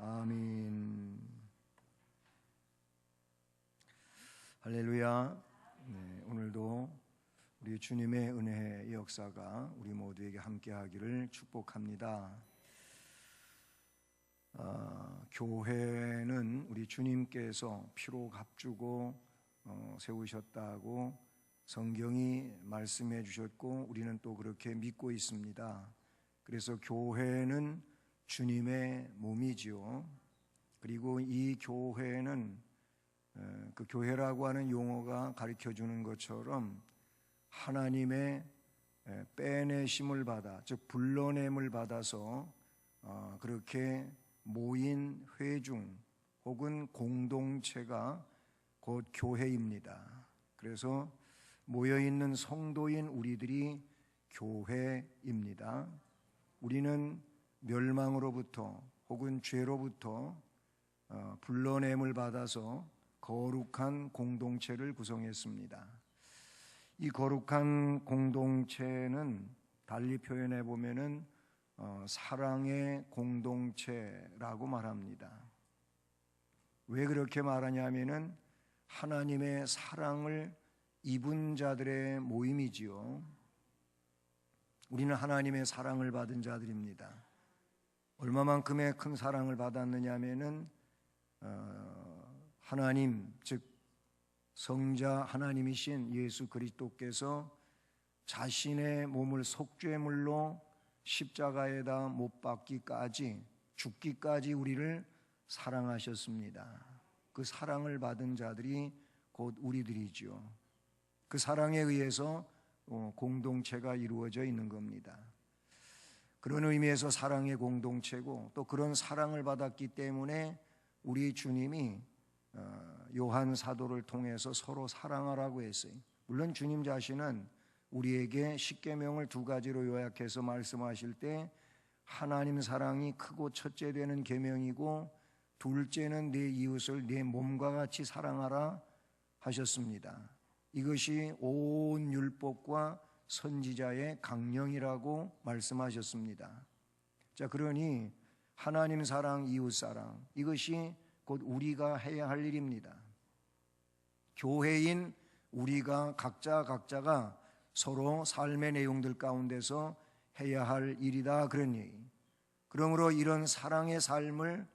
아멘. 할렐루야. 네, 오늘도 우리 주님의 은혜의 역사가 우리 모두에게 함께하기를 축복합니다. 교회는 우리 주님께서 피로 값주고 세우셨다고 성경이 말씀해 주셨고 우리는 또 그렇게 믿고 있습니다. 그래서 교회는 주님의 몸이지요. 그리고 이 교회는 그 교회라고 하는 용어가 가르쳐주는 것처럼 하나님의 빼내심을 받아, 즉 불러냄을 받아서 그렇게 모인 회중 혹은 공동체가 곧 교회입니다. 그래서 모여있는 성도인 우리들이 교회입니다. 우리는 멸망으로부터 혹은 죄로부터 불러냄을 받아서 거룩한 공동체를 구성했습니다. 이 거룩한 공동체는 달리 표현해 보면은 사랑의 공동체라고 말합니다. 왜 그렇게 말하냐면은 하나님의 사랑을 입은 자들의 모임이지요. 우리는 하나님의 사랑을 받은 자들입니다. 얼마만큼의 큰 사랑을 받았느냐 하면은 하나님, 즉 성자 하나님이신 예수 그리스도께서 자신의 몸을 속죄물로 십자가에다 못 박기까지, 죽기까지 우리를 사랑하셨습니다. 그 사랑을 받은 자들이 곧 우리들이죠. 그 사랑에 의해서 공동체가 이루어져 있는 겁니다. 그런 의미에서 사랑의 공동체고, 또 그런 사랑을 받았기 때문에 우리 주님이 요한 사도를 통해서 서로 사랑하라고 했어요. 물론 주님 자신은 우리에게 십계명을 두 가지로 요약해서 말씀하실 때 하나님 사랑이 크고 첫째 되는 계명이고 둘째는 내 이웃을 내 몸과 같이 사랑하라 하셨습니다. 이것이 온 율법과 선지자의 강령이라고 말씀하셨습니다. 자, 그러니 하나님 사랑, 이웃 사랑, 이것이 곧 우리가 해야 할 일입니다. 교회인 우리가 각자가 서로 삶의 내용들 가운데서 해야 할 일이다, 그런 얘기. 그러므로 이런 사랑의 삶을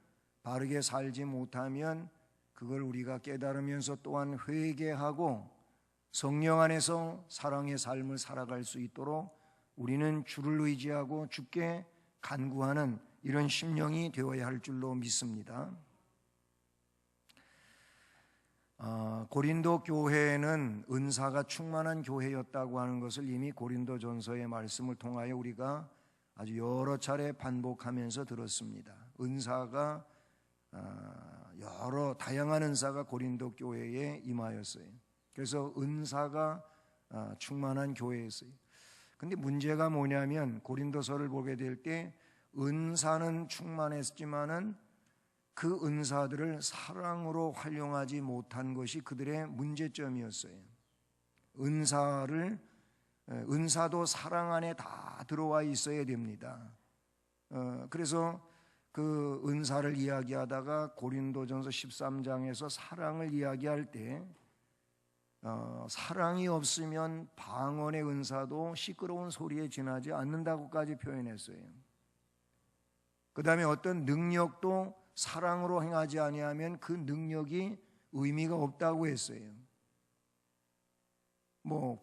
바르게 살지 못하면 그걸 우리가 깨달으면서 또한 회개하고 성령 안에서 사랑의 삶을 살아갈 수 있도록 우리는 주를 의지하고 주께 간구하는 이런 심령이 되어야 할 줄로 믿습니다. 고린도 교회는 은사가 충만한 교회였다고 하는 것을 이미 고린도전서의 말씀을 통하여 우리가 아주 여러 차례 반복하면서 들었습니다. 은사가 여러 다양한 은사가 고린도 교회에 임하였어요. 그래서 은사가 충만한 교회였어요. 근데 문제가 뭐냐면 고린도서를 보게 될 때 은사는 충만했지만은 그 은사들을 사랑으로 활용하지 못한 것이 그들의 문제점이었어요. 은사도 사랑 안에 다 들어와 있어야 됩니다. 그래서 그 은사를 이야기하다가 고린도전서 13장에서 사랑을 이야기할 때 사랑이 없으면 방언의 은사도 시끄러운 소리에 지나지 않는다고까지 표현했어요. 그 다음에 어떤 능력도 사랑으로 행하지 아니하면 그 능력이 의미가 없다고 했어요.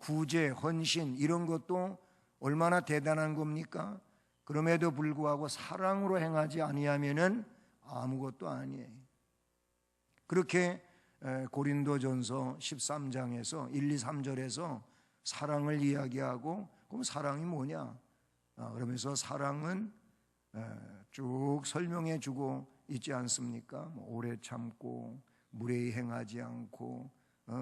구제, 헌신 이런 것도 얼마나 대단한 겁니까? 그럼에도 불구하고 사랑으로 행하지 아니하면은 아무것도 아니에요. 그렇게 고린도전서 13장에서 1, 2, 3절에서 사랑을 이야기하고 그럼 사랑이 뭐냐? 그러면서 사랑은 쭉 설명해 주고 있지 않습니까? 오래 참고 무례히 행하지 않고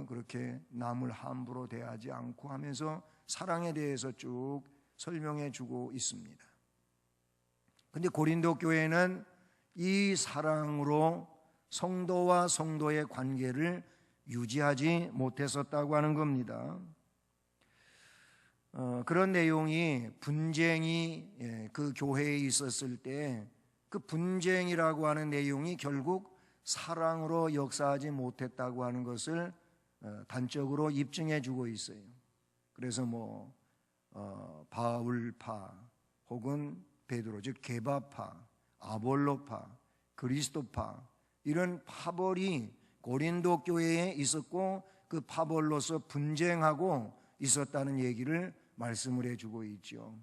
그렇게 남을 함부로 대하지 않고 하면서 사랑에 대해서 쭉 설명해 주고 있습니다. 근데 고린도 교회는 이 사랑으로 성도와 성도의 관계를 유지하지 못했었다고 하는 겁니다. 그런 내용이 분쟁이 그 교회에 있었을 때 그 분쟁이라고 하는 내용이 결국 사랑으로 역사하지 못했다고 하는 것을 단적으로 입증해 주고 있어요. 그래서 바울파 혹은 베드로, 즉 게바파, 아볼로파, 그리스도파, 이런 파벌이 고린도 교회에 있었고 그 파벌로서 분쟁하고 있었다는 얘기를 말씀을 해주고 있죠.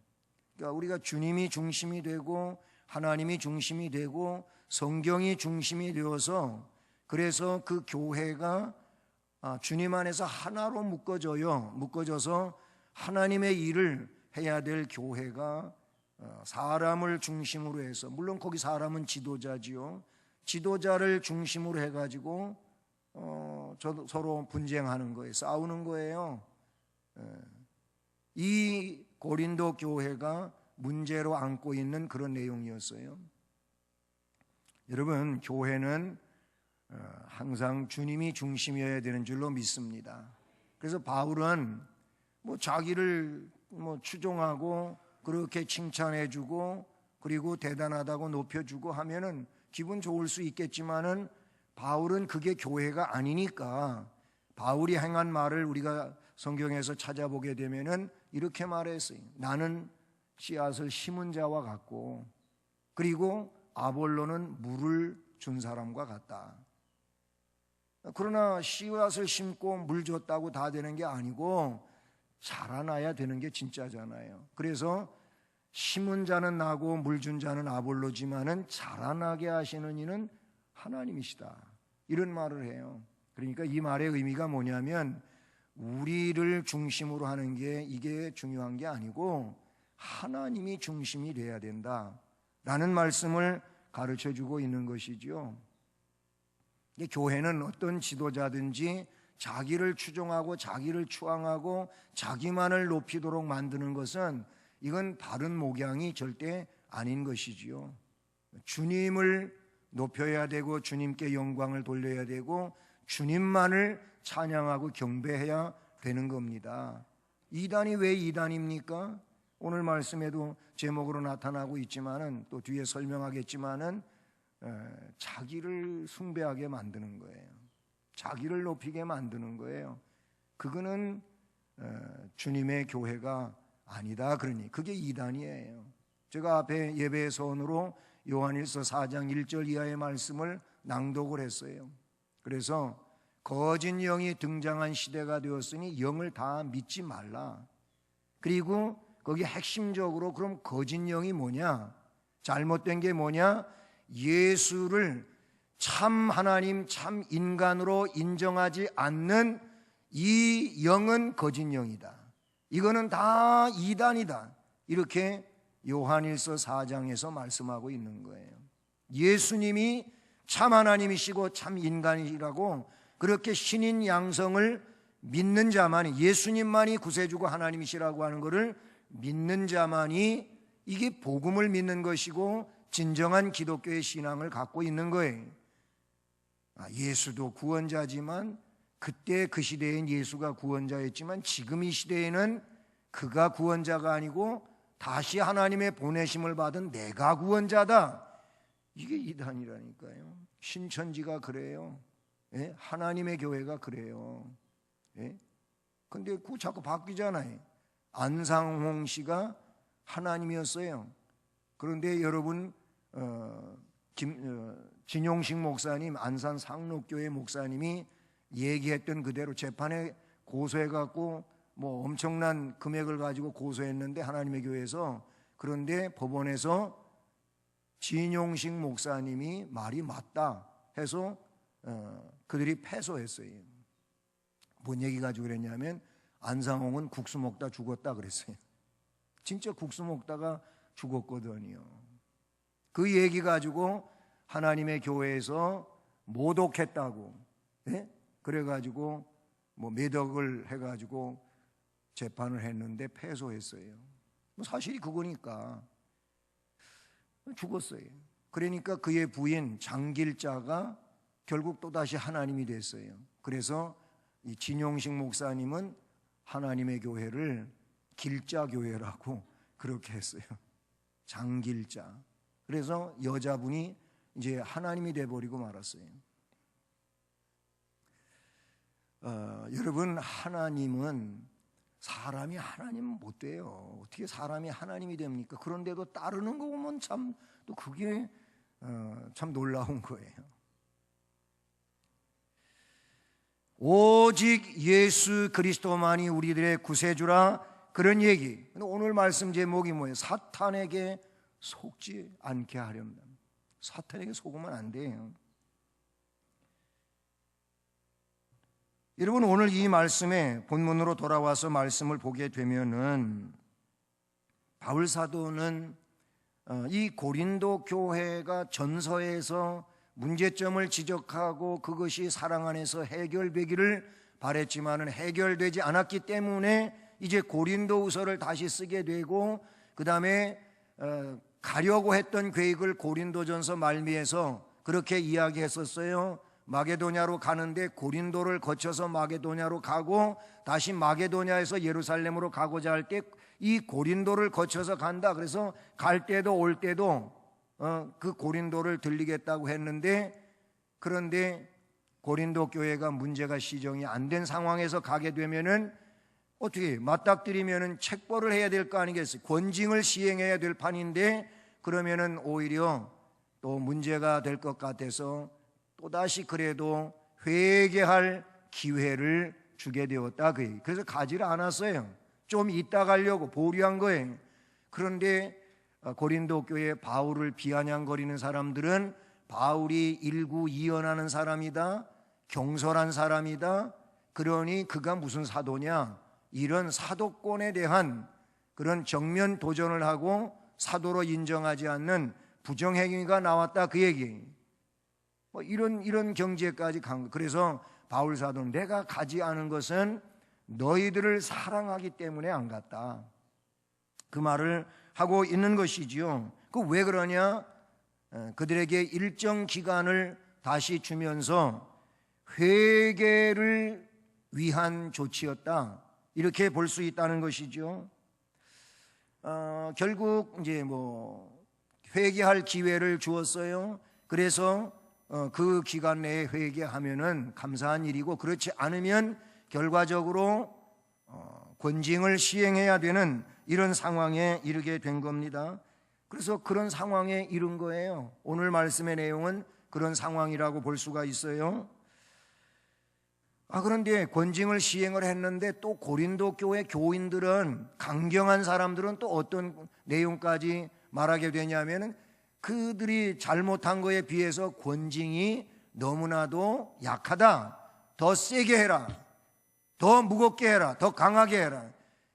그러니까 우리가 주님이 중심이 되고 하나님이 중심이 되고 성경이 중심이 되어서, 그래서 그 교회가 주님 안에서 하나로 묶어져서 하나님의 일을 해야 될 교회가 사람을 중심으로 해서, 물론 거기 사람은 지도자지요. 지도자를 중심으로 해가지고 서로 분쟁하는 거예요. 싸우는 거예요. 이 고린도 교회가 문제로 안고 있는 그런 내용이었어요. 여러분, 교회는 항상 주님이 중심이어야 되는 줄로 믿습니다. 그래서 바울은 자기를 추종하고 그렇게 칭찬해주고 그리고 대단하다고 높여주고 하면은 기분 좋을 수 있겠지만은, 바울은 그게 교회가 아니니까 바울이 행한 말을 우리가 성경에서 찾아보게 되면은 이렇게 말했어요. 나는 씨앗을 심은 자와 같고, 그리고 아볼로는 물을 준 사람과 같다. 그러나 씨앗을 심고 물 줬다고 다 되는 게 아니고 자라나야 되는 게 진짜잖아요. 그래서 심은 자는 나고 물 준 자는 아볼로지만은 자라나게 하시는 이는 하나님이시다, 이런 말을 해요. 그러니까 이 말의 의미가 뭐냐면, 우리를 중심으로 하는 게 이게 중요한 게 아니고 하나님이 중심이 돼야 된다라는 말씀을 가르쳐주고 있는 것이죠. 교회는 어떤 지도자든지 자기를 추종하고 자기를 추앙하고 자기만을 높이도록 만드는 것은, 이건 바른 목양이 절대 아닌 것이지요. 주님을 높여야 되고 주님께 영광을 돌려야 되고 주님만을 찬양하고 경배해야 되는 겁니다. 이단이 왜 이단입니까? 오늘 말씀에도 제목으로 나타나고 있지만은, 또 뒤에 설명하겠지만은, 자기를 숭배하게 만드는 거예요. 자기를 높이게 만드는 거예요. 그거는 주님의 교회가 아니다. 그러니 그게 이단이에요. 제가 앞에 예배 서원으로 요한일서 4장 1절 이하의 말씀을 낭독을 했어요. 그래서 거짓 영이 등장한 시대가 되었으니 영을 다 믿지 말라. 그리고 거기 핵심적으로, 그럼 거짓 영이 뭐냐? 잘못된 게 뭐냐? 예수를 참 하나님, 참 인간으로 인정하지 않는 이 영은 거짓 영이다. 이거는 다 이단이다. 이렇게 요한일서 4장에서 말씀하고 있는 거예요. 예수님이 참 하나님이시고 참 인간이라고 그렇게 신인 양성을 믿는 자만이, 예수님만이 구세주고 하나님이시라고 하는 것을 믿는 자만이 이게 복음을 믿는 것이고 진정한 기독교의 신앙을 갖고 있는 거예요. 예수도 구원자지만, 그때 그 시대엔 예수가 구원자였지만 지금 이 시대에는 그가 구원자가 아니고 다시 하나님의 보내심을 받은 내가 구원자다. 이게 이단이라니까요. 신천지가 그래요. 예? 하나님의 교회가 그래요. 예? 근데 그거 자꾸 바뀌잖아요. 안상홍 씨가 하나님이었어요. 그런데 여러분, 진용식 목사님, 안산 상록교회 목사님이 얘기했던 그대로 재판에 고소해갖고 엄청난 금액을 가지고 고소했는데, 하나님의 교회에서, 그런데 법원에서 진용식 목사님이 말이 맞다 해서 그들이 패소했어요. 뭔 얘기 가지고 그랬냐면, 안상홍은 국수 먹다 죽었다 그랬어요. 진짜 국수 먹다가 죽었거든요. 그 얘기 가지고 하나님의 교회에서 모독했다고, 네? 그래가지고 매덕을 해가지고 재판을 했는데 패소했어요. 사실이 그거니까 죽었어요. 그러니까 그의 부인 장길자가 결국 또다시 하나님이 됐어요. 그래서 이 진용식 목사님은 하나님의 교회를 길자교회라고 그렇게 했어요. 장길자. 그래서 여자분이 이제 하나님이 돼버리고 말았어요. 여러분, 사람이 하나님 못 돼요. 어떻게 사람이 하나님이 됩니까? 그런데도 따르는 거 보면 참 또 그게 참 놀라운 거예요. 오직 예수 그리스도만이 우리들의 구세주라, 그런 얘기. 오늘 말씀 제목이 뭐예요? 사탄에게 속지 않게 하렵니다. 사탄에게 속으면 안 돼요. 여러분, 오늘 이 말씀에 본문으로 돌아와서 말씀을 보게 되면은 바울 사도는 이 고린도 교회가 전서에서 문제점을 지적하고 그것이 사랑 안에서 해결되기를 바랬지만은 해결되지 않았기 때문에 이제 고린도후서를 다시 쓰게 되고, 그 다음에 가려고 했던 계획을 고린도전서 말미에서 그렇게 이야기했었어요. 마게도냐로 가는데 고린도를 거쳐서 마게도냐로 가고 다시 마게도냐에서 예루살렘으로 가고자 할 때 이 고린도를 거쳐서 간다. 그래서 갈 때도 올 때도 그 고린도를 들리겠다고 했는데, 그런데 고린도 교회가 문제가 시정이 안 된 상황에서 가게 되면은 어떻게 맞닥뜨리면은 책벌을 해야 될 거 아니겠어요? 권징을 시행해야 될 판인데, 그러면은 오히려 또 문제가 될 것 같아서 또다시 그래도 회개할 기회를 주게 되었다. 그래서 가지를 않았어요. 좀 이따 가려고 보류한 거예요. 그런데 고린도 교회 바울을 비아냥거리는 사람들은 바울이 일구이연하는 사람이다, 경솔한 사람이다, 그러니 그가 무슨 사도냐, 이런 사도권에 대한 그런 정면 도전을 하고 사도로 인정하지 않는 부정행위가 나왔다, 그 얘기. 이런 경지에까지 간 거. 그래서 바울 사도는 내가 가지 않은 것은 너희들을 사랑하기 때문에 안 갔다, 그 말을 하고 있는 것이지요. 그 왜 그러냐? 그들에게 일정 기간을 다시 주면서 회개를 위한 조치였다, 이렇게 볼 수 있다는 것이죠. 결국 이제 회개할 기회를 주었어요. 그래서 그 기간 내에 회개하면은 감사한 일이고, 그렇지 않으면 결과적으로 권징을 시행해야 되는 이런 상황에 이르게 된 겁니다. 그래서 그런 상황에 이른 거예요. 오늘 말씀의 내용은 그런 상황이라고 볼 수가 있어요. 그런데 권징을 시행을 했는데 또 고린도 교회 교인들은, 강경한 사람들은 또 어떤 내용까지 말하게 되냐면은 그들이 잘못한 거에 비해서 권징이 너무나도 약하다, 더 세게 해라, 더 무겁게 해라, 더 강하게 해라,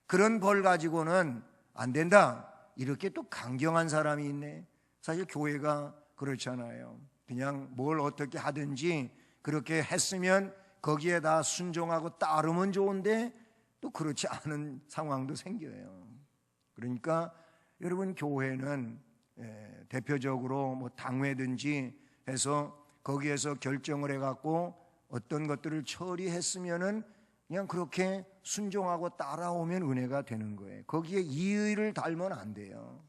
그런 벌 가지고는 안 된다, 이렇게 또 강경한 사람이 있네. 사실 교회가 그렇잖아요. 그냥 뭘 어떻게 하든지 그렇게 했으면 거기에 다 순종하고 따르면 좋은데 또 그렇지 않은 상황도 생겨요. 그러니까 여러분, 교회는 대표적으로 당회든지 해서 거기에서 결정을 해갖고 어떤 것들을 처리했으면은 그냥 그렇게 순종하고 따라오면 은혜가 되는 거예요. 거기에 이의를 달면 안 돼요.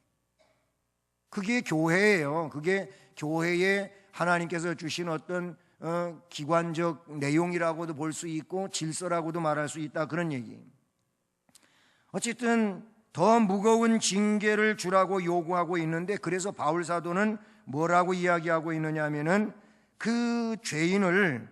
그게 교회예요. 그게 교회에 하나님께서 주신 어떤 기관적 내용이라고도 볼 수 있고 질서라고도 말할 수 있다, 그런 얘기. 어쨌든 더 무거운 징계를 주라고 요구하고 있는데, 그래서 바울 사도는 뭐라고 이야기하고 있느냐 하면은 그 죄인을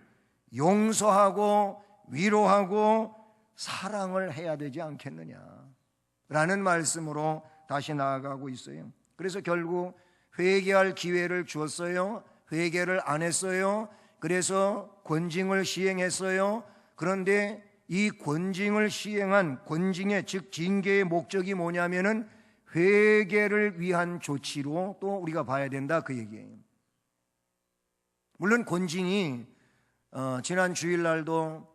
용서하고 위로하고 사랑을 해야 되지 않겠느냐라는 말씀으로 다시 나아가고 있어요. 그래서 결국 회개할 기회를 주었어요. 회개를 안 했어요. 그래서 권징을 시행했어요. 그런데 이 권징을 시행한 권징의, 즉 징계의 목적이 뭐냐면은 회개를 위한 조치로 또 우리가 봐야 된다, 그 얘기예요. 물론 권징이 지난 주일날도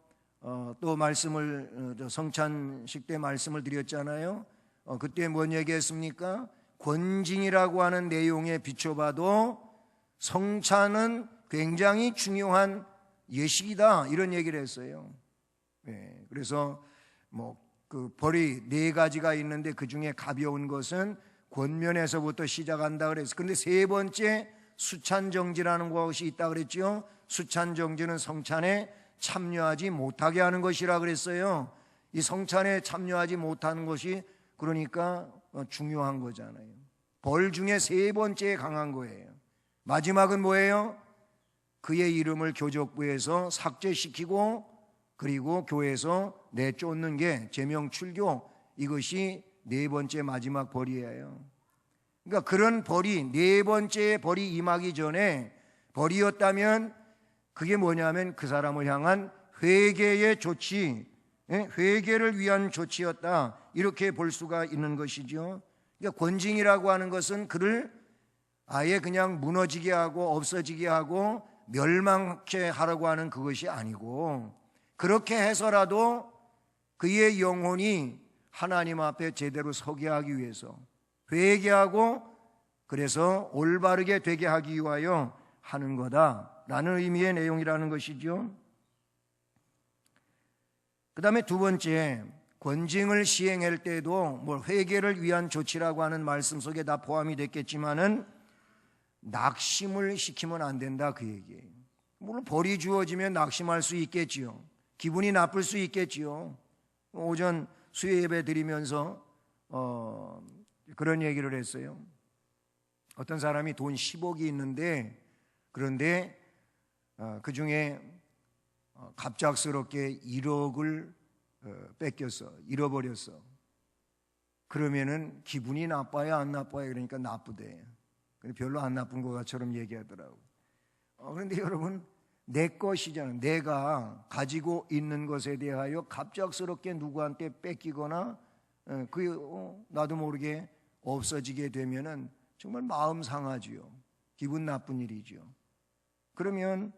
또 말씀을 성찬식 때 말씀을 드렸잖아요. 그때 뭔 얘기했습니까? 권징이라고 하는 내용에 비춰봐도 성찬은 굉장히 중요한 예식이다, 이런 얘기를 했어요. 그래서 그 벌이 4가지가 있는데 그 중에 가벼운 것은 권면에서부터 시작한다 그랬어요. 그런데 세 번째 수찬정지라는 것이 있다 그랬죠. 수찬정지는 성찬에 참여하지 못하게 하는 것이라 그랬어요. 이 성찬에 참여하지 못하는 것이 그러니까 중요한 거잖아요. 벌 중에 세 번째에 강한 거예요. 마지막은 뭐예요? 그의 이름을 교족부에서 삭제시키고 그리고 교회에서 내쫓는 게 제명출교, 이것이 네 번째 마지막 벌이에요. 그러니까 그런 벌이, 네 번째 벌이 임하기 전에 벌이었다면 그게 뭐냐면 그 사람을 향한 회개의 조치, 회개를 위한 조치였다, 이렇게 볼 수가 있는 것이죠. 그러니까 권징이라고 하는 것은 그를 아예 그냥 무너지게 하고 없어지게 하고 멸망케 하라고 하는 그것이 아니고, 그렇게 해서라도 그의 영혼이 하나님 앞에 제대로 서게 하기 위해서 회개하고 그래서 올바르게 되게 하기 위하여 하는 거다라는 의미의 내용이라는 것이죠. 그 다음에 두 번째, 권징을 시행할 때도 뭐 회개를 위한 조치라고 하는 말씀 속에 다 포함이 됐겠지만은 낙심을 시키면 안 된다, 그 얘기예요. 물론 벌이 주어지면 낙심할 수 있겠지요. 기분이 나쁠 수 있겠지요. 오전 수요 예배 드리면서 그런 얘기를 했어요. 어떤 사람이 돈 10억이 있는데, 그런데 그 중에 갑작스럽게 1억을 뺏겼어, 잃어버렸어. 그러면은 기분이 나빠요, 안 나빠요? 그러니까 나쁘대. 별로 안 나쁜 것처럼 얘기하더라고. 그런데 여러분, 내 것이잖아요. 내가 가지고 있는 것에 대하여 갑작스럽게 누구한테 뺏기거나 나도 모르게 없어지게 되면은 정말 마음 상하지요. 기분 나쁜 일이죠. 그러면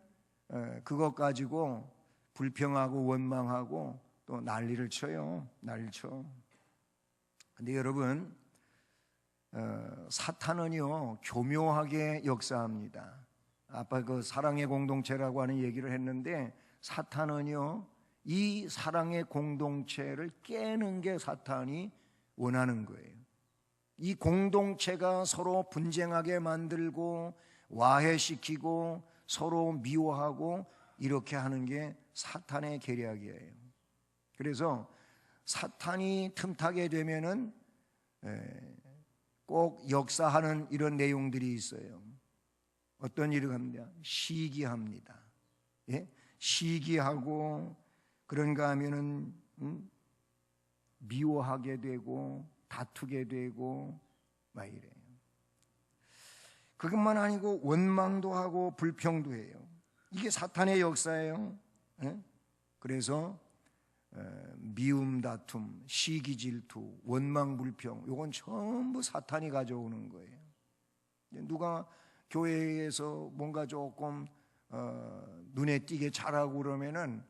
그것 가지고 불평하고 원망하고 또 난리를 쳐요. 난리를 쳐. 근데 여러분, 사탄은요 교묘하게 역사합니다. 아까 그 사랑의 공동체라고 하는 얘기를 했는데, 사탄은요 이 사랑의 공동체를 깨는 게 사탄이 원하는 거예요. 이 공동체가 서로 분쟁하게 만들고 와해시키고 서로 미워하고 이렇게 하는 게 사탄의 계략이에요. 그래서 사탄이 틈타게 되면은 꼭 역사하는 이런 내용들이 있어요. 어떤 일을 합니다. 시기합니다. 예? 시기하고 그런가 하면은 미워하게 되고 다투게 되고 막 이래요. 그것만 아니고 원망도 하고 불평도 해요. 이게 사탄의 역사예요. 예? 그래서 미움, 다툼, 시기, 질투, 원망, 불평, 이건 전부 사탄이 가져오는 거예요. 누가 교회에서 뭔가 조금 눈에 띄게 잘하고 그러면은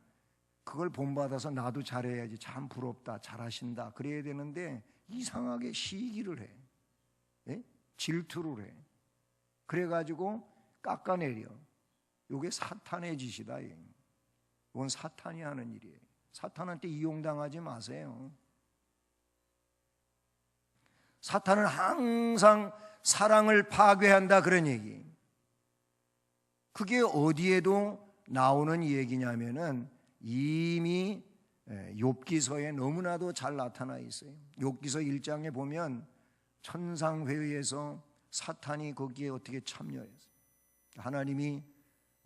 그걸 본받아서 나도 잘해야지, 참 부럽다, 잘하신다 그래야 되는데 이상하게 시기를 해. 예? 질투를 해. 그래가지고 깎아내려. 이게 사탄의 짓이다. 이건 사탄이 하는 일이에요. 사탄한테 이용당하지 마세요. 사탄은 항상 사랑을 파괴한다, 그런 얘기. 그게 어디에도 나오는 얘기냐면은 이미 욥기서에 너무나도 잘 나타나 있어요. 욥기서 1장에 보면 천상회의에서 사탄이 거기에 어떻게 참여했어요. 하나님이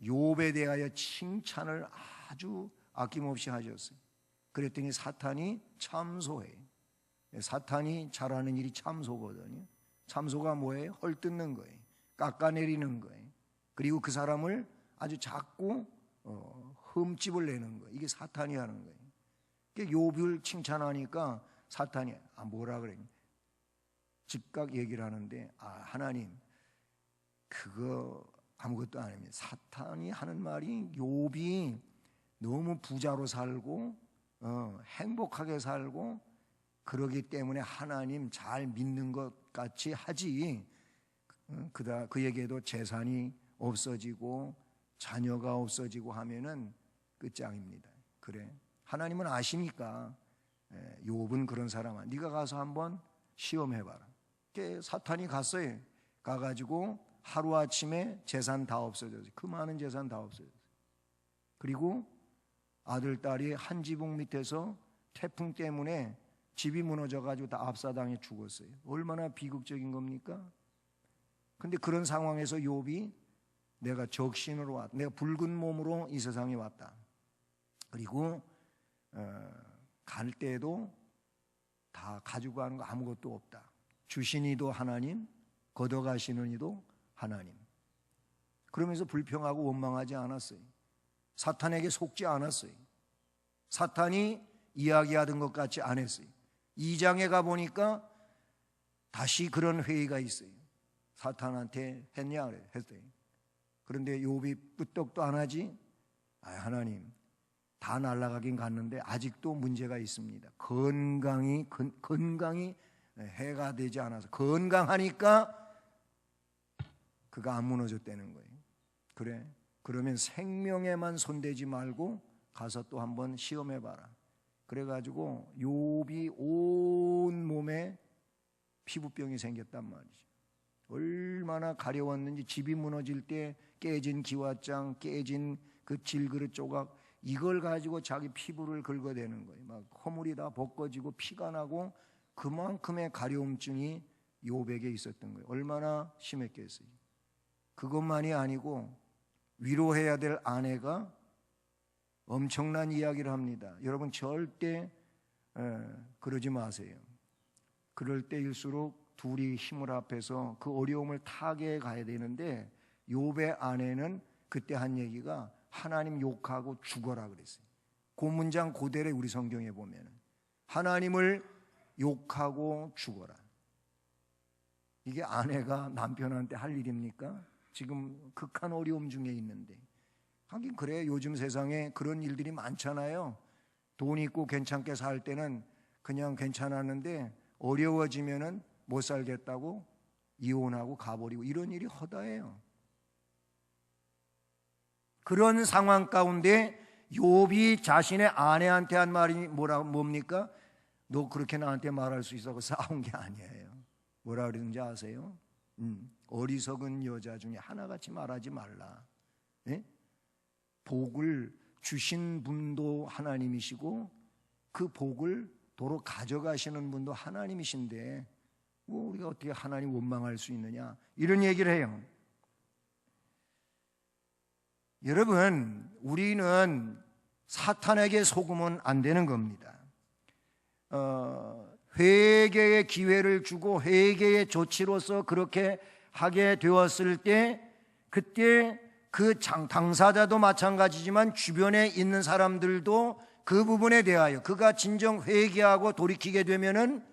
욥에 대하여 칭찬을 아주 아낌없이 하셨어요. 그랬더니 사탄이 참소해. 사탄이 잘하는 일이 참소거든요. 참소가 뭐예요? 헐뜯는 거예요. 깎아내리는 거예요. 그리고 그 사람을 아주 자꾸 흠집을 내는 거예요. 이게 사탄이 하는 거예요. 욥을 칭찬하니까 사탄이 뭐라 그래? 즉각 얘기를 하는데, 하나님 그거 아무것도 아닙니다. 사탄이 하는 말이 욥이 너무 부자로 살고 행복하게 살고 그러기 때문에 하나님 잘 믿는 것 같이 하지, 그에게도 재산이 없어지고 자녀가 없어지고 하면은 끝장입니다. 그래, 하나님은 아시니까 욥은 그런 사람아, 네가 가서 한번 시험해봐라. 사탄이 갔어요. 가가지고 하루아침에 재산 다 없어졌어요. 그 많은 재산 다 없어졌어요. 그리고 아들, 딸이 한 지붕 밑에서 태풍 때문에 집이 무너져가지고 다 압사당해 죽었어요. 얼마나 비극적인 겁니까? 근데 그런 상황에서 욥이 내가 적신으로 왔다. 내가 붉은 몸으로 이 세상에 왔다. 그리고 갈 때에도 다 가지고 가는 거 아무것도 없다. 주신 이도 하나님, 걷어가시는 이도 하나님. 그러면서 불평하고 원망하지 않았어요. 사탄에게 속지 않았어요. 사탄이 이야기하던 것 같지 않았어요. 2장에 가보니까 다시 그런 회의가 있어요. 사탄한테 했냐? 했어요. 그런데 욥이 끄떡도 안 하지? 하나님, 다 날아가긴 갔는데 아직도 문제가 있습니다. 건강이 해가 되지 않아서 건강하니까 그가 안 무너졌다는 거예요. 그래, 그러면 생명에만 손대지 말고 가서 또 한번 시험해봐라. 그래가지고 욥이 온 몸에 피부병이 생겼단 말이죠. 얼마나 가려웠는지. 집이 무너질 때 깨진 기와장, 깨진 그 질그릇 조각, 이걸 가지고 자기 피부를 긁어대는 거예요. 막 허물이 다 벗겨지고 피가 나고 그만큼의 가려움증이 욥에게 있었던 거예요. 얼마나 심했겠어요. 그것만이 아니고 위로해야 될 아내가 엄청난 이야기를 합니다. 여러분 절대 그러지 마세요. 그럴 때일수록 둘이 힘을 합해서 그 어려움을 타개해 가야 되는데, 욥의 아내는 그때 한 얘기가 하나님 욕하고 죽어라 그랬어요. 그 문장 그대로 우리 성경에 보면 하나님을 욕하고 죽어라. 이게 아내가 남편한테 할 일입니까? 지금 극한 어려움 중에 있는데. 하긴 그래, 요즘 세상에 그런 일들이 많잖아요. 돈 있고 괜찮게 살 때는 그냥 괜찮았는데 어려워지면은 못 살겠다고 이혼하고 가버리고, 이런 일이 허다해요. 그런 상황 가운데 욥이 자신의 아내한테 한 말이 뭡니까? 너 그렇게 나한테 말할 수 있어? 싸운 게 아니에요. 뭐라 그러는지 아세요? 어리석은 여자 중에 하나같이 말하지 말라. 예? 복을 주신 분도 하나님이시고 그 복을 도로 가져가시는 분도 하나님이신데 우리가 어떻게 하나님 원망할 수 있느냐, 이런 얘기를 해요. 여러분, 우리는 사탄에게 속으면 안 되는 겁니다. 회개의 기회를 주고 회개의 조치로서 그렇게 하게 되었을 때, 그때 그 당사자도 마찬가지지만 주변에 있는 사람들도 그 부분에 대하여 그가 진정 회개하고 돌이키게 되면은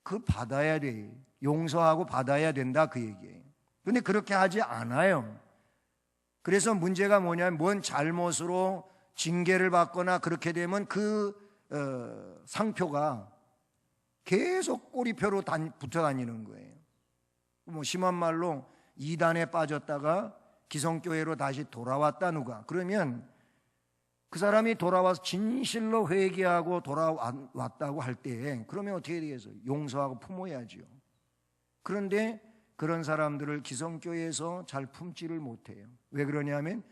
그 받아야 돼. 용서하고 받아야 된다, 그 얘기예요. 그런데 그렇게 하지 않아요. 그래서 문제가 뭐냐면, 뭔 잘못으로 징계를 받거나 그렇게 되면 그 상표가 계속 꼬리표로 붙어 다니는 거예요. 뭐 심한 말로 이단에 빠졌다가 기성교회로 다시 돌아왔다 누가, 그러면 그 사람이 돌아와서 진실로 회개하고 돌아왔다고 할 때 그러면 어떻게 되겠어요? 용서하고 품어야죠. 그런데 그런 사람들을 기성교회에서 잘 품지를 못해요. 왜 그러냐면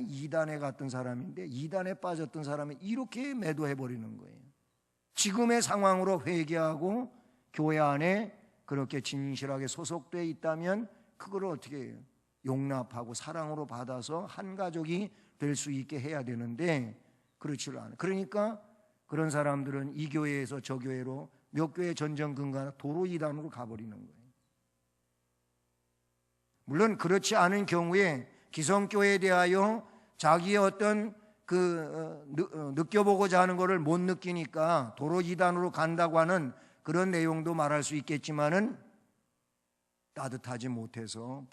이단에 갔던 사람인데 이단에 빠졌던 사람이 이렇게 매도해버리는 거예요. 지금의 상황으로 회개하고 교회 안에 그렇게 진실하게 소속되어 있다면 그걸 어떻게 해요? 용납하고 사랑으로 받아서 한 가족이 될 수 있게 해야 되는데 그렇지를 않아요. 그러니까 그런 사람들은 이 교회에서 저 교회로 몇 교회 전전근간 도로 이단으로 가버리는 거예요. 물론 그렇지 않은 경우에 기성교회에 대하여 자기의 어떤 느껴보고자 하는 것을 못 느끼니까 도로 이단으로 간다고 하는 그런 내용도 말할 수 있겠지만은 따뜻하지 못해서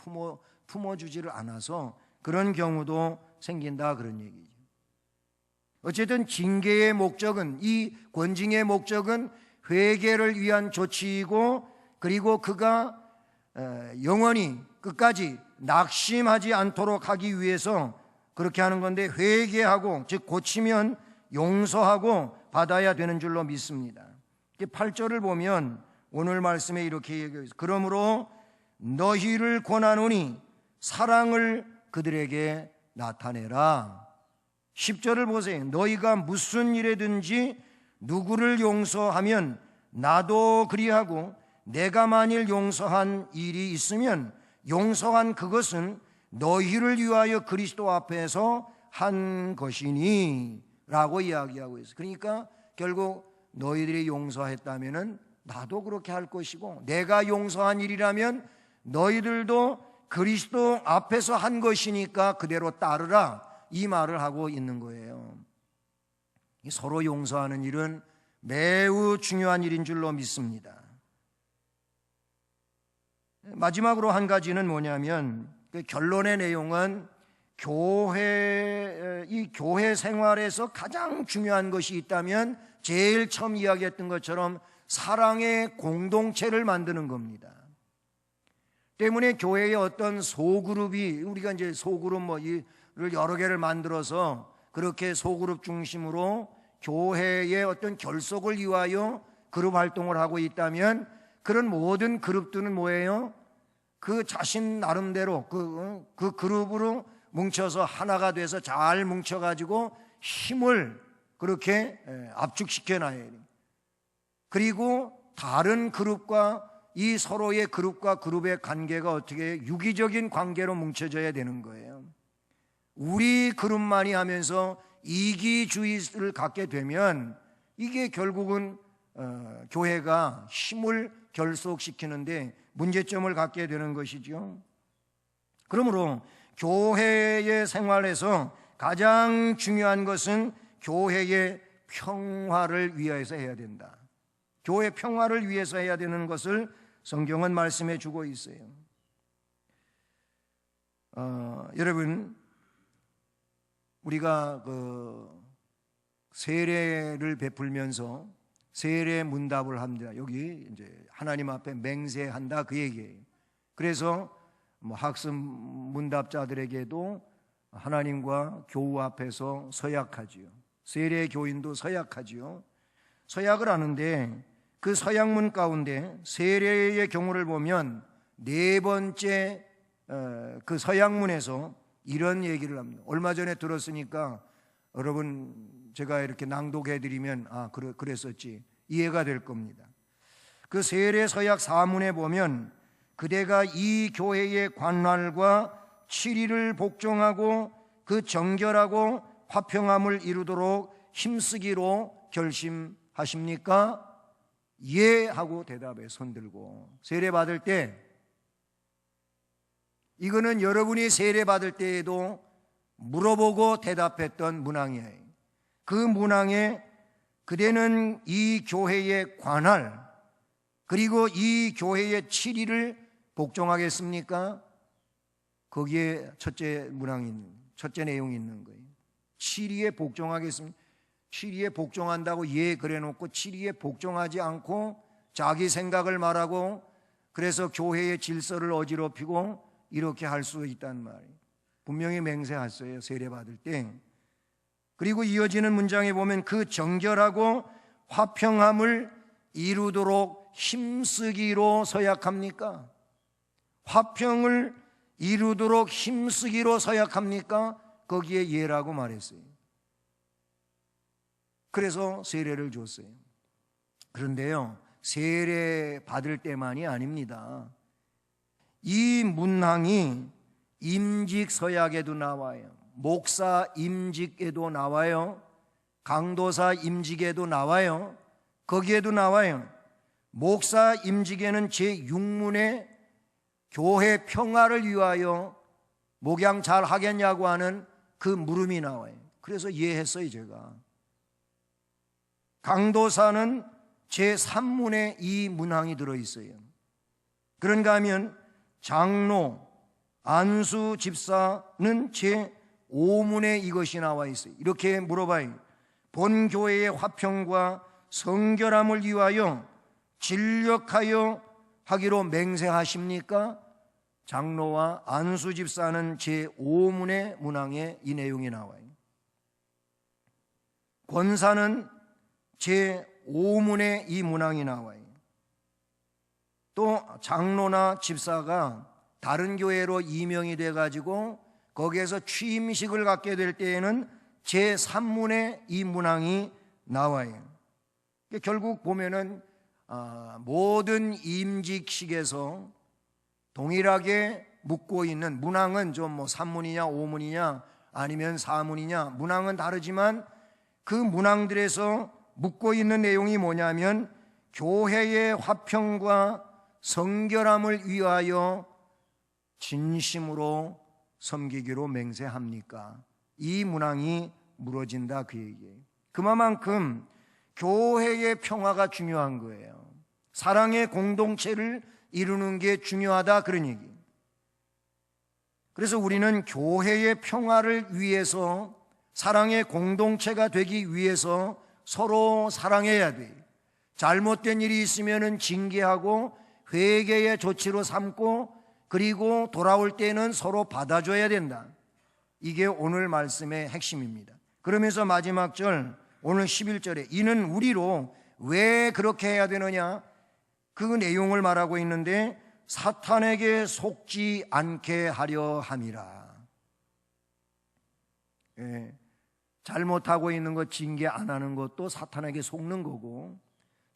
품어주지를 않아서 그런 경우도 생긴다, 그런 얘기죠. 어쨌든 징계의 목적은, 이 권징의 목적은 회개를 위한 조치이고, 그리고 그가 영원히 끝까지 낙심하지 않도록 하기 위해서 그렇게 하는 건데, 회개하고 즉 고치면 용서하고 받아야 되는 줄로 믿습니다. 8절을 보면 오늘 말씀에 이렇게 얘기해요. 그러므로 너희를 권하노니 사랑을 그들에게 나타내라. 10절을 보세요. 너희가 무슨 일에든지 누구를 용서하면 나도 그리하고 내가 만일 용서한 일이 있으면 용서한 그것은 너희를 위하여 그리스도 앞에서 한 것이니 라고 이야기하고 있어요. 그러니까 결국 너희들이 용서했다면 나도 그렇게 할 것이고, 내가 용서한 일이라면 너희들도 그리스도 앞에서 한 것이니까 그대로 따르라, 이 말을 하고 있는 거예요. 서로 용서하는 일은 매우 중요한 일인 줄로 믿습니다. 마지막으로 한 가지는 뭐냐면, 그 결론의 내용은 이 교회 생활에서 가장 중요한 것이 있다면 제일 처음 이야기했던 것처럼 사랑의 공동체를 만드는 겁니다. 때문에 교회의 어떤 소그룹이, 우리가 이제 소그룹 를 여러 개를 만들어서 그렇게 소그룹 중심으로 교회의 어떤 결속을 위하여 그룹 활동을 하고 있다면, 그런 모든 그룹들은 뭐예요? 그 자신 나름대로 그 그룹으로 뭉쳐서 하나가 돼서 잘 뭉쳐가지고 힘을 그렇게 압축시켜 놔야 돼요. 그리고 다른 그룹과 이 서로의 그룹과 그룹의 관계가 어떻게 유기적인 관계로 뭉쳐져야 되는 거예요. 우리 그룹만이 하면서 이기주의를 갖게 되면 이게 결국은 교회가 힘을 결속시키는데 문제점을 갖게 되는 것이죠. 그러므로 교회의 생활에서 가장 중요한 것은 교회의 평화를 위해서 해야 된다. 교회 평화를 위해서 해야 되는 것을 성경은 말씀해 주고 있어요. 여러분, 우리가 세례를 베풀면서 세례 문답을 합니다. 여기 이제 하나님 앞에 맹세한다, 그 얘기예요. 그래서 학습 문답자들에게도 하나님과 교우 앞에서 서약하지요. 세례 교인도 서약하지요. 서약을 하는데 그 서약문 가운데 세례의 경우를 보면 네 번째 그 서약문에서 이런 얘기를 합니다. 얼마 전에 들었으니까 여러분 제가 이렇게 낭독해드리면 그랬었지, 이해가 될 겁니다. 그 세례 서약 사문에 보면 그대가 이 교회의 관할과 치리를 복종하고 그 정결하고 화평함을 이루도록 힘쓰기로 결심하십니까? 예 하고 대답해 손들고. 세례 받을 때, 이거는 여러분이 세례 받을 때에도 물어보고 대답했던 문항이에요. 그 문항에 그대는 이 교회의 관할 그리고 이 교회의 치리를 복종하겠습니까? 거기에 첫째 내용이 있는 거예요. 치리에 복종하겠습니까? 치리에 복종한다고 예 그래놓고 치리에 복종하지 않고 자기 생각을 말하고 그래서 교회의 질서를 어지럽히고 이렇게 할 수 있단 말이에요. 분명히 맹세했어요, 세례 받을 때. 그리고 이어지는 문장에 보면 그 정결하고 화평함을 이루도록 힘쓰기로 서약합니까? 화평을 이루도록 힘쓰기로 서약합니까? 거기에 예라고 말했어요. 그래서 세례를 줬어요. 그런데요, 세례 받을 때만이 아닙니다. 이 문항이 임직 서약에도 나와요. 목사 임직에도 나와요. 강도사 임직에도 나와요. 거기에도 나와요. 목사 임직에는 제6문에 교회 평화를 위하여 목양 잘 하겠냐고 하는 그 물음이 나와요. 그래서 이해했어요, 제가. 강도사는 제3문에 이 문항이 들어있어요. 그런가 하면 장로, 안수 집사는 제5문에 이것이 나와 있어요. 이렇게 물어봐요. 본 교회의 화평과 성결함을 위하여 진력하여 하기로 맹세하십니까? 장로와 안수 집사는 제5문의 문항에 이 내용이 나와요. 권사는 제5문에 이 문항이 나와요. 또 장로나 집사가 다른 교회로 임명이 돼가지고 거기에서 취임식을 갖게 될 때에는 제3문에 이 문항이 나와요. 결국 보면은 모든 임직식에서 동일하게 묻고 있는, 문항은 좀 뭐 3문이냐 5문이냐 아니면 4문이냐, 문항은 다르지만 그 문항들에서 묻고 있는 내용이 뭐냐면 교회의 화평과 성결함을 위하여 진심으로 섬기기로 맹세합니까? 이 문항이 물어진다, 그 얘기예요. 그만큼 교회의 평화가 중요한 거예요. 사랑의 공동체를 이루는 게 중요하다, 그런 얘기. 그래서 우리는 교회의 평화를 위해서, 사랑의 공동체가 되기 위해서 서로 사랑해야 돼요. 잘못된 일이 있으면 징계하고 회개의 조치로 삼고, 그리고 돌아올 때는 서로 받아줘야 된다. 이게 오늘 말씀의 핵심입니다. 그러면서 마지막 절, 오늘 11절에 이는 우리로 왜 그렇게 해야 되느냐, 그 내용을 말하고 있는데 사탄에게 속지 않게 하려 함이라. 잘못하고 있는 것 징계 안 하는 것도 사탄에게 속는 거고,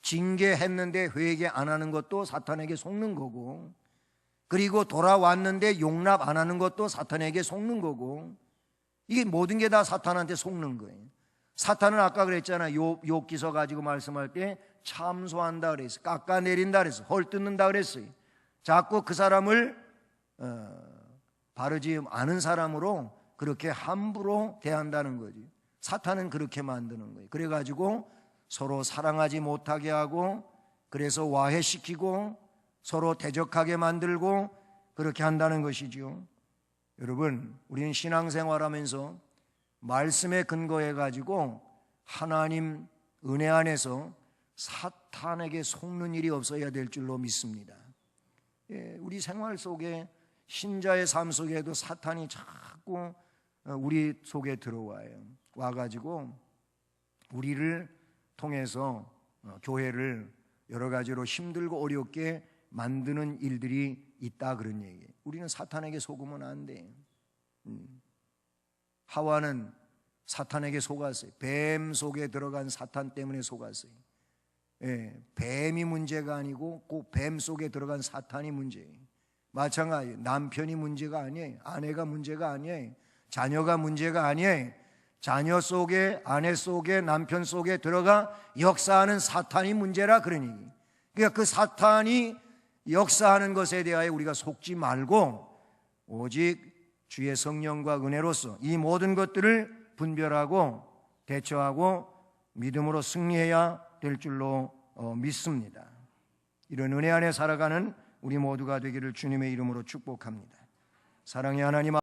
징계했는데 회개 안 하는 것도 사탄에게 속는 거고, 그리고 돌아왔는데 용납 안 하는 것도 사탄에게 속는 거고, 이게 모든 게 다 사탄한테 속는 거예요. 사탄은 아까 그랬잖아요. 욥기서 가지고 말씀할 때 참소한다 그랬어요. 깎아내린다 그랬어요. 헐뜯는다 그랬어요. 자꾸 그 사람을 바르지 않은 사람으로 그렇게 함부로 대한다는 거지. 사탄은 그렇게 만드는 거예요. 그래가지고 서로 사랑하지 못하게 하고, 그래서 와해시키고 서로 대적하게 만들고 그렇게 한다는 것이죠. 여러분, 우리는 신앙생활하면서 말씀에 근거해 가지고 하나님 은혜 안에서 사탄에게 속는 일이 없어야 될 줄로 믿습니다. 우리 생활 속에, 신자의 삶 속에도 사탄이 자꾸 우리 속에 들어와요. 와가지고 우리를 통해서 교회를 여러 가지로 힘들고 어렵게 만드는 일들이 있다, 그런 얘기예요. 우리는 사탄에게 속으면 안 돼요. 하와는 사탄에게 속았어요. 뱀 속에 들어간 사탄 때문에 속았어요. 뱀이 문제가 아니고 꼭 뱀 속에 들어간 사탄이 문제예요. 마찬가지예요. 남편이 문제가 아니에요. 아내가 문제가 아니에요. 자녀가 문제가 아니에요. 자녀 속에, 아내 속에, 남편 속에 들어가 역사하는 사탄이 문제라, 그런 얘기. 그러니까 그 사탄이 역사하는 것에 대하여 우리가 속지 말고 오직 주의 성령과 은혜로서 이 모든 것들을 분별하고 대처하고 믿음으로 승리해야 될 줄로 믿습니다. 이런 은혜 안에 살아가는 우리 모두가 되기를 주님의 이름으로 축복합니다. 사랑의 하나님,